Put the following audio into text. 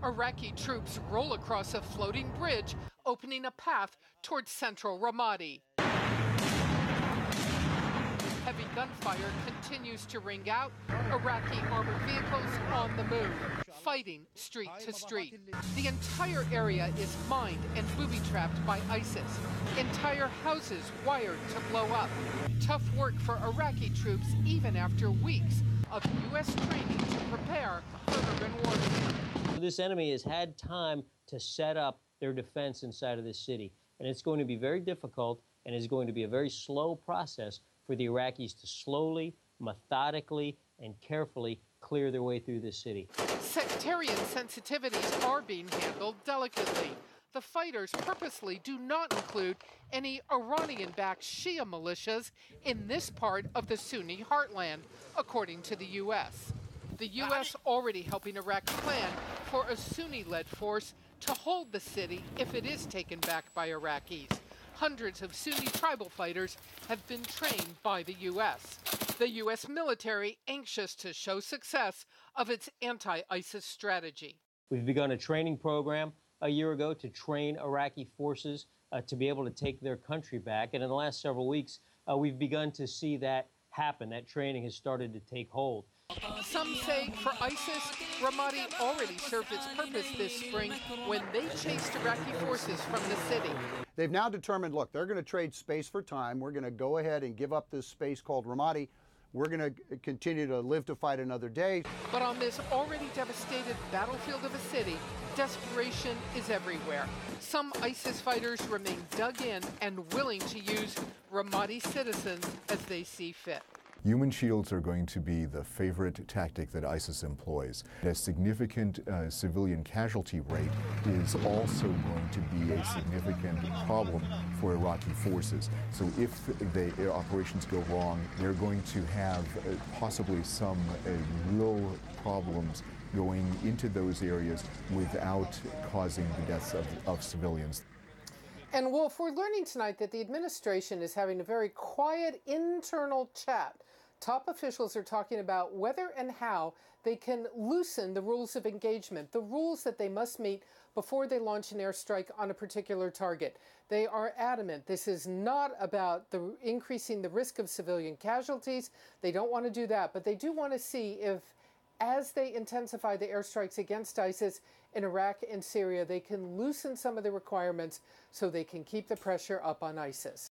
Iraqi troops roll across a floating bridge, opening a path towards central Ramadi. Heavy gunfire continues to ring out. Iraqi armored vehicles on the move, fighting street to street. The entire area is mined and booby-trapped by ISIS. Entire houses wired to blow up. Tough work for Iraqi troops even after weeks of U.S. training to prepare for urban warfare. This enemy has had time to set up their defense inside of this city, and it's going to be very difficult, and it's going to be a very slow process for the Iraqis to slowly, methodically, and carefully clear their way through this city. Sectarian sensitivities are being handled delicately. The fighters purposely do not include any Iranian-backed Shia militias in this part of the Sunni heartland, according to the U.S. The U.S. already helping Iraq plan for a Sunni-led force to hold the city if it is taken back by Iraqis. Hundreds of Sunni tribal fighters have been trained by the U.S. The U.S. military anxious to show success of its anti-ISIS strategy. We've begun a training program a year ago to train Iraqi forces to be able to take their country back. And in the last several weeks, we've begun to see that happen. That training has started to take hold. Some say for ISIS, Ramadi already served its purpose this spring when they chased Iraqi forces from the city. They've now determined, look, they're going to trade space for time. We're going to go ahead and give up this space called Ramadi. We're going to continue to live to fight another day. But on this already devastated battlefield of a city, desperation is everywhere. Some ISIS fighters remain dug in and willing to use Ramadi citizens as they see fit. Human shields are going to be the favorite tactic that ISIS employs. A significant civilian casualty rate is also going to be a significant problem for Iraqi forces. So if the operations go wrong, they're going to have possibly some real problems going into those areas without causing the deaths of civilians. And Wolf, we're learning tonight that the administration is having a very quiet internal chat. Top officials are talking about whether and how they can loosen the rules of engagement, the rules that they must meet before they launch an airstrike on a particular target. They are adamant this is not about increasing the risk of civilian casualties. They don't want to do that, but they do want to see if, as they intensify the airstrikes against ISIS in Iraq and Syria, they can loosen some of the requirements so they can keep the pressure up on ISIS.